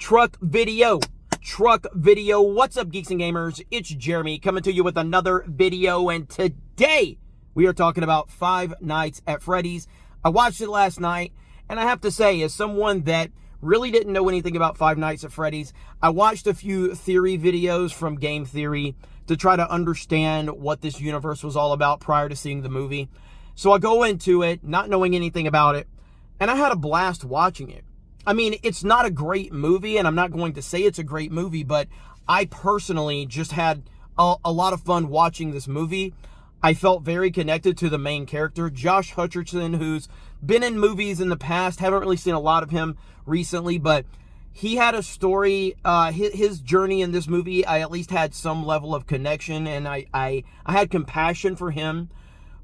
Truck video. What's up, geeks and gamers? It's Jeremy coming to you with another video, and today we are talking about Five Nights at Freddy's. I watched it last night, and I have to say, as someone that really didn't know anything about Five Nights at Freddy's, I watched a few theory videos from Game Theory to try to understand what this universe was all about prior to seeing the movie. So I go into it not knowing anything about it, and I had a blast watching it. I mean, it's not a great movie, and I'm not going to say it's a great movie, but I personally just had a lot of fun watching this movie. I felt very connected to the main character, Josh Hutcherson, who's been in movies in the past. Haven't really seen a lot of him recently, but he had a story. His journey in this movie, I at least had some level of connection, and I had compassion for him.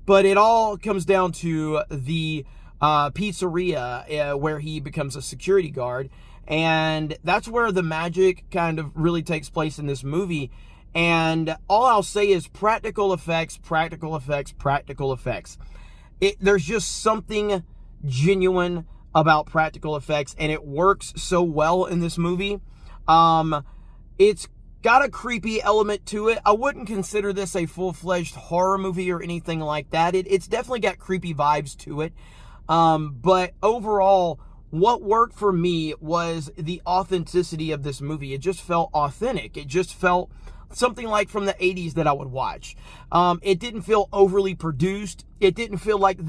But it all comes down to the pizzeria where he becomes a security guard, and that's where the magic kind of really takes place in this movie. And all I'll say is practical effects. There's just something genuine about practical effects, and it works so well in this movie. It's got a creepy element to it. I wouldn't consider this a full-fledged horror movie or anything like that. It's definitely got creepy vibes to it. But overall, what worked for me was the authenticity of this movie. It just felt authentic. It just felt something like from the 80s that I would watch. It didn't feel overly produced. It didn't feel like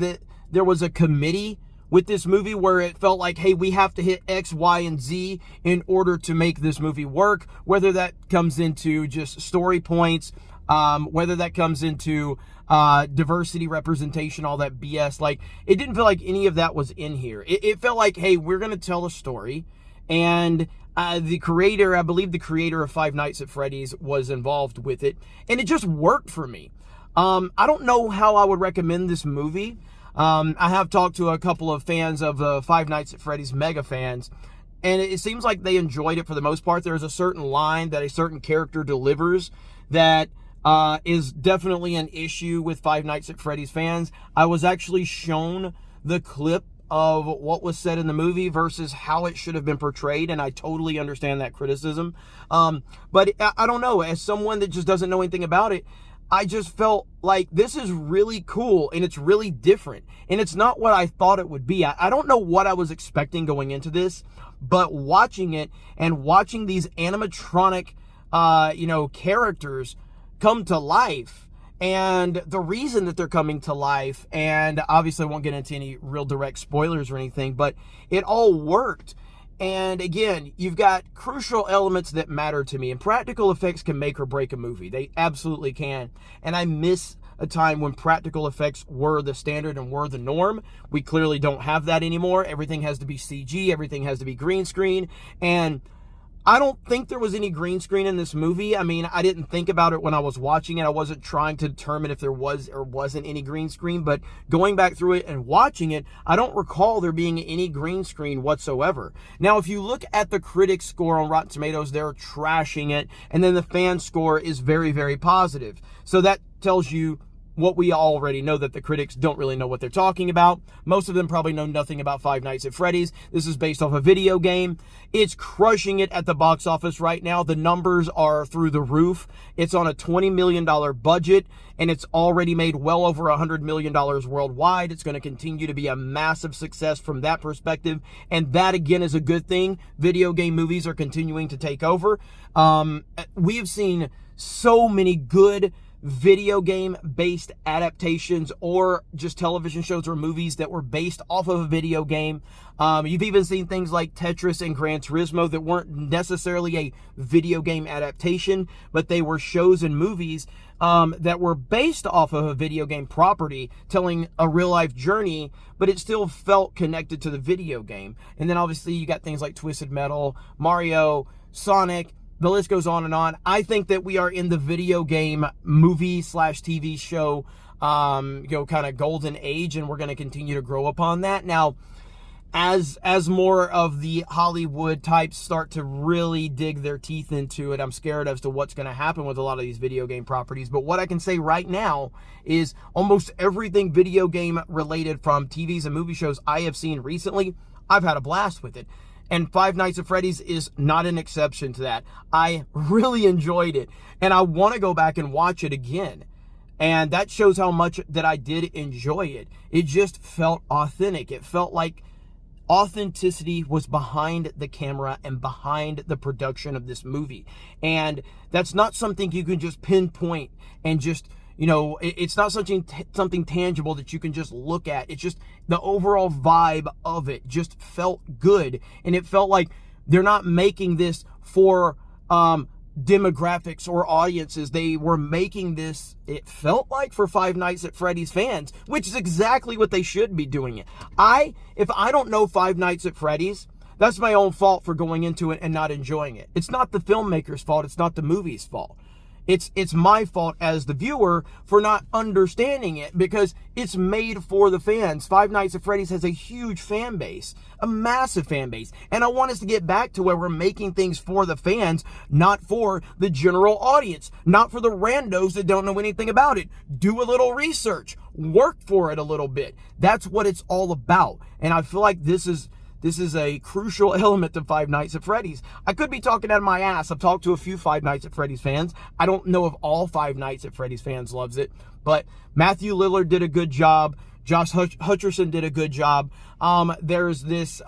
there was a committee with this movie where it felt like, hey, we have to hit X, Y, and Z in order to make this movie work, whether that comes into just story points, whether that comes into diversity, representation, all that BS. Like, it didn't feel like any of that was in here. It felt like, hey, we're going to tell a story, and the creator, I believe the creator of Five Nights at Freddy's was involved with it, and it just worked for me. I don't know how I would recommend this movie. I have talked to a couple of fans of Five Nights at Freddy's, mega fans, and it seems like they enjoyed it for the most part. There's a certain line that a certain character delivers that is definitely an issue with Five Nights at Freddy's fans. I was actually shown the clip of what was said in the movie versus how it should have been portrayed, and I totally understand that criticism. But I don't know, as someone that just doesn't know anything about it, I just felt like this is really cool, and it's really different, and it's not what I thought it would be. I don't know what I was expecting going into this, but watching it and watching these animatronic characters come to life, and the reason that they're coming to life, and obviously I won't get into any real direct spoilers or anything, but it all worked. And again, you've got crucial elements that matter to me, and practical effects can make or break a movie. They absolutely can. And I miss a time when practical effects were the standard and were the norm. We clearly don't have that anymore. Everything has to be CG, everything has to be green screen, and I don't think there was any green screen in this movie. I mean, I didn't think about it when I was watching it. I wasn't trying to determine if there was or wasn't any green screen, but going back through it and watching it, I don't recall there being any green screen whatsoever. Now, if you look at the critic score on Rotten Tomatoes, they're trashing it, and then the fan score is very, very positive. So that tells you what we already know, that the critics don't really know what they're talking about. Most of them probably know nothing about Five Nights at Freddy's. This is based off a video game. It's crushing it at the box office right now. The numbers are through the roof. It's on a $20 million budget, and it's already made well over $100 million worldwide. It's going to continue to be a massive success from that perspective, and that, again, is a good thing. Video game movies are continuing to take over. We have seen so many good video game based adaptations, or just television shows or movies that were based off of a video game. You've even seen things like Tetris and Gran Turismo that weren't necessarily a video game adaptation, but they were shows and movies that were based off of a video game property, telling a real life journey, but it still felt connected to the video game. And then obviously you got things like Twisted Metal, Mario, Sonic. The list goes on and on. I think that we are in the video game movie / TV show, kind of golden age, and we're going to continue to grow upon that. Now, as more of the Hollywood types start to really dig their teeth into it, I'm scared as to what's going to happen with a lot of these video game properties. But what I can say right now is almost everything video game related from TVs and movie shows I have seen recently, I've had a blast with it. And Five Nights at Freddy's is not an exception to that. I really enjoyed it, and I want to go back and watch it again. And that shows how much that I did enjoy it. It just felt authentic. It felt like authenticity was behind the camera and behind the production of this movie. And that's not something you can just pinpoint and just, you know, it's not something tangible that you can just look at. It's just the overall vibe of it just felt good. And it felt like they're not making this for demographics or audiences. They were making this, it felt like, for Five Nights at Freddy's fans, which is exactly what they should be doing it. If I don't know Five Nights at Freddy's, that's my own fault for going into it and not enjoying it. It's not the filmmaker's fault. It's not the movie's fault. It's my fault as the viewer for not understanding it, because it's made for the fans. Five Nights at Freddy's has a huge fan base, a massive fan base. And I want us to get back to where we're making things for the fans, not for the general audience, not for the randos that don't know anything about it. Do a little research, work for it a little bit. That's what it's all about. And I feel like this is a crucial element of Five Nights at Freddy's. I could be talking out of my ass. I've talked to a few Five Nights at Freddy's fans. I don't know if all Five Nights at Freddy's fans loves it, but Matthew Lillard did a good job. Josh Hutcherson did a good job. There's this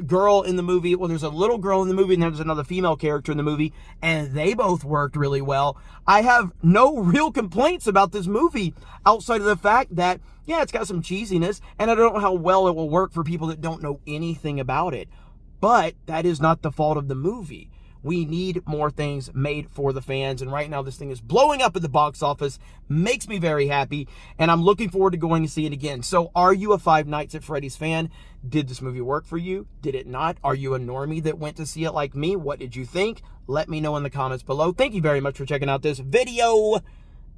girl in the movie. Well, there's a little girl in the movie, and there's another female character in the movie, and they both worked really well. I have no real complaints about this movie outside of the fact that, yeah, it's got some cheesiness, and I don't know how well it will work for people that don't know anything about it. But that is not the fault of the movie. We need more things made for the fans, and right now this thing is blowing up at the box office. Makes me very happy, and I'm looking forward to going to see it again. So are you a Five Nights at Freddy's fan? Did this movie work for you? Did it not? Are you a normie that went to see it like me? What did you think? Let me know in the comments below. Thank you very much for checking out this video,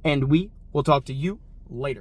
and we will talk to you later.